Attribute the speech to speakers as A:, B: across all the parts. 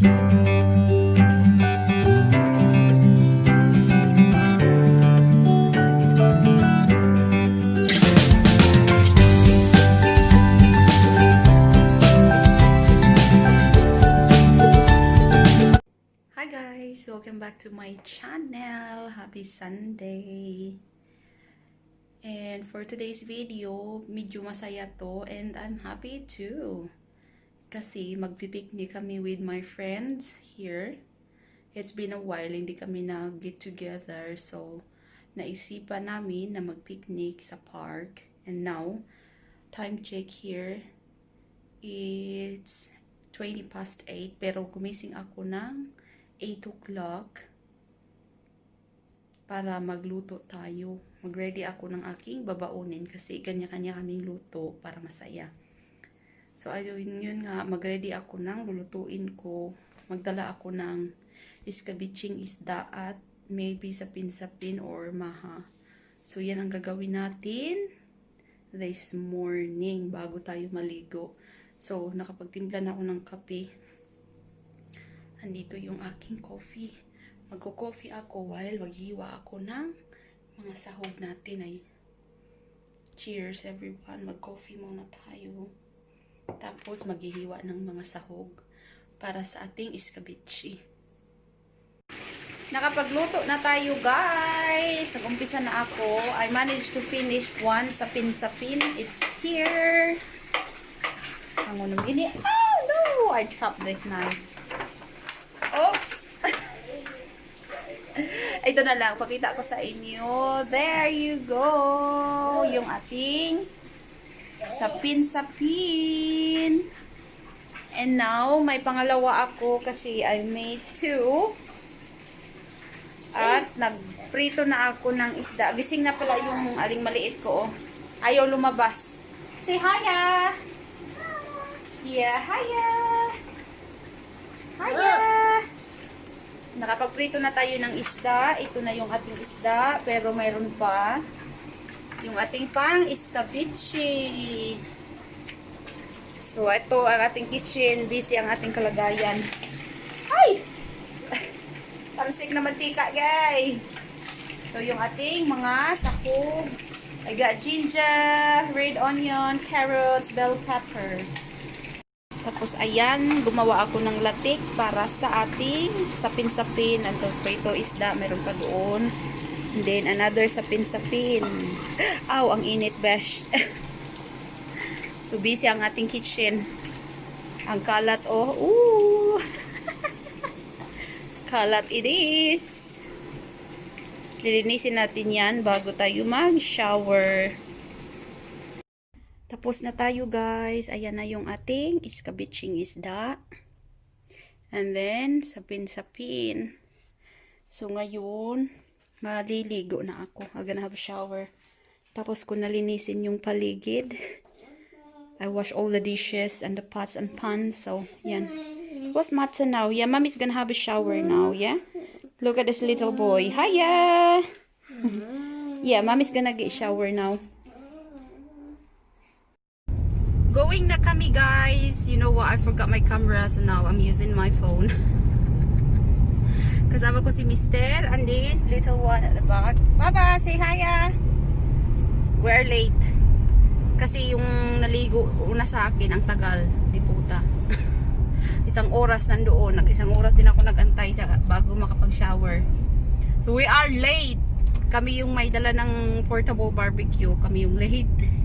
A: Welcome back to my channel. Happy Sunday. And for today's video, medyo masaya to and I'm happy too. Kasi magpipiknik kami with my friends here. It's been a while hindi kami nag-get together, so naisipan namin na magpiknik sa park. And now, time check here, it's 8:20 pero gumising ako ng 8 o'clock para magluto tayo. Mag-ready ako ng aking babaonin kasi kanya-kanya kaming luto para masaya. So, ayun yun nga, mag-ready ako ng lulutuin ko. Magdala ako ng iskabitsing isda at maybe sapin-sapin or maha. So, yan ang gagawin natin this morning bago tayo maligo. So, nakapagtimpla na ako ng kape. Andito yung aking coffee. Magko-coffee ako while maghiwa ako ng mga sahog natin. Ay, cheers everyone. Mag-coffee muna tayo. Tapos maghihiwa ng mga sahog para sa ating iskabitsi. Nakapagluto na tayo guys. Nag-umpisa na ako. I managed to finish one sapin-sapin. It's here. Ang unang gini. Oh no! I dropped the knife. Oops! Ito na lang, pakita ko sa inyo. There you go! Yung ating sapin-sapin. And now, may pangalawa ako kasi I made 2. At nagprito na ako ng isda. Gising na pala yung aling maliit ko. Ayaw lumabas. Say hiya! Yeah, hiya! Hiya! Nakapagprito na tayo ng isda. Ito na yung ating isda. Pero mayroon pa yung ating pang iskabitsi. So, ito ang ating kitchen. Busy ang ating kalagayan. Ay! Tansik na mantika, guys. So, yung ating mga sahog. I got ginger, red onion, carrots, bell pepper. Tapos, ayan, gumawa ako ng latik para sa ating sapin-sapin. Ang prito isda, meron pa doon. And then, another sapin-sapin. Aw, ang init, besh. So, busy ang ating kitchen. Ang kalat, oh. Ooh. Kalat it is. Lilinisin natin yan bago tayo mag-shower. Tapos na tayo guys. Ayan na yung ating iskabitsing isda. And then, sapin-sapin. So, ngayon, maliligo na ako. I'm gonna have a shower. Tapos ko nalinisin yung paligid. I wash all the dishes and the pots and pans. So, yan. What's matter now? Yeah, mommy's gonna have a shower now, yeah? Look at this little boy. Hiya! Yeah, mommy's gonna get shower now. Going na kami guys. You know what? I forgot my camera. So now I'm using my phone. Kasama ko si Mister. And then little one at the back. Baba, say hiya. We're late. Kasi yung naligo una sa akin, ang tagal. Di puta. Isang oras nandoon. Isang oras din ako nagantay siya bago makapag-shower. So we are late. Kami yung may dala ng portable barbecue. Kami yung late.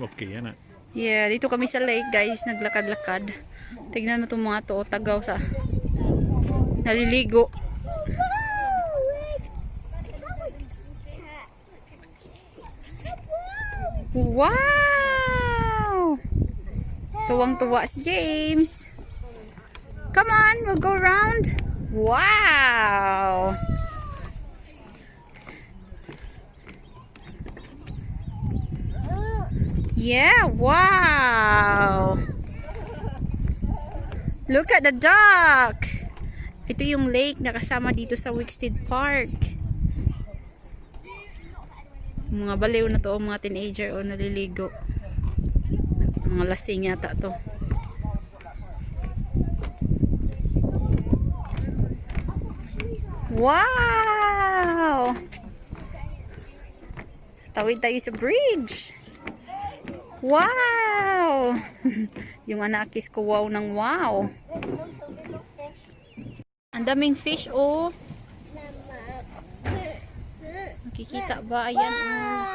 B: Okay, yan na.
A: Yeah, dito kami sa lake guys, naglakad-lakad. Tignan mo itong mga to, tagaw sa naliligo. Wow! Tuwang-tuwa si James. Come on, we'll go around. Wow! Yeah, wow! Look at the duck! Ito yung lake na kasama dito sa Wicksteed Park. Mga baliw na to, mga teenager o naliligo. Mga lasing yata to. Wow! Tawid tayo sa bridge. Wow! Yung anakis ko, wow ng wow. Ang daming fish, oh. Nakikita ba? Ayan, oh.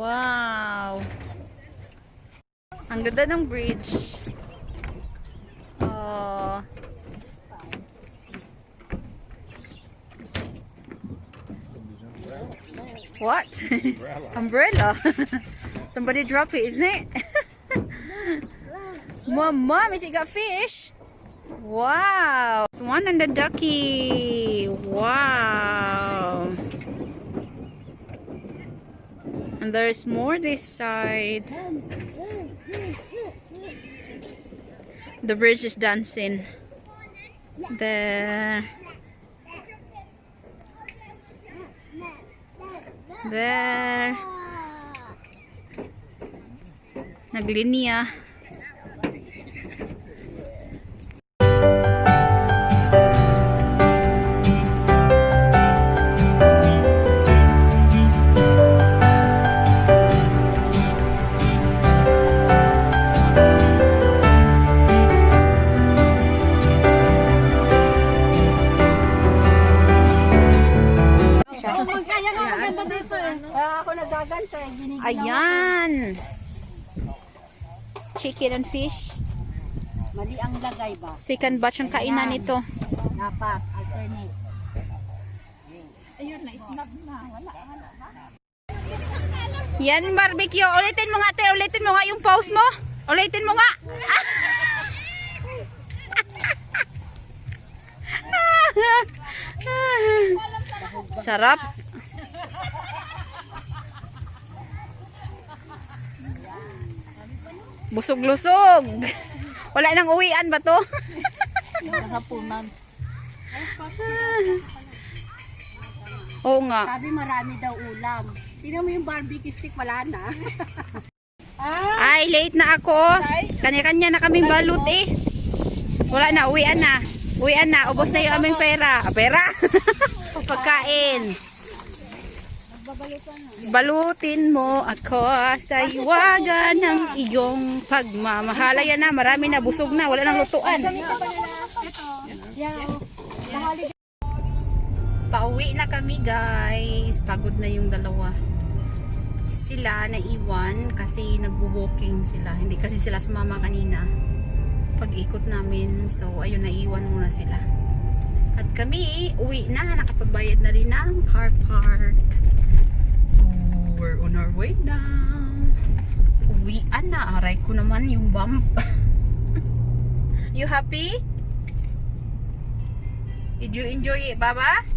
A: Wow! Ang ganda ng bridge. Oh. What? Umbrella. Somebody drop it, isn't it? Mom, is it got fish? Wow. There's one and the ducky. Wow. And there's more this side. The bridge is dancing. There. There. Naglinya.
C: Ako nagaganta, giniginaw.
A: Ayan. Chicken and fish.
C: Mali ang lagay ba?
A: Second batch ang kainan nito.
C: Dapat, alternate.
A: Yan barbecue. Ulitin mo nga, te. Ulitin mo nga yung pause mo. Ulitin mo nga. Sarap. Busog-lusog. Wala nang uwian ba to?
C: Nakapunan.
A: Oo nga.
C: Sabi marami daw ulam. Tingnan mo yung barbecue stick, wala na.
A: Ay, late na ako. Kanya-kanya na kaming balut eh. Wala na, uwian na. Uwian na, ubos na yung aming pera. Pera? Pagkain. Balutin mo ako sa iwaga ng iyong pagmamahal. Yan na, marami na, busog na, wala nang lutuan. Pauwi na kami guys. Pagod na yung dalawa. Sila naiwan kasi nagbo-walking sila. Hindi kasi sila sumama kanina pag-ikot namin. So ayun, naiwan muna sila. At kami, uwi na. Nakapagbayad na rin ng car park. So we're on our way now. Uwian na. Aray ko naman yung bump. You happy? Did you enjoy it, Baba?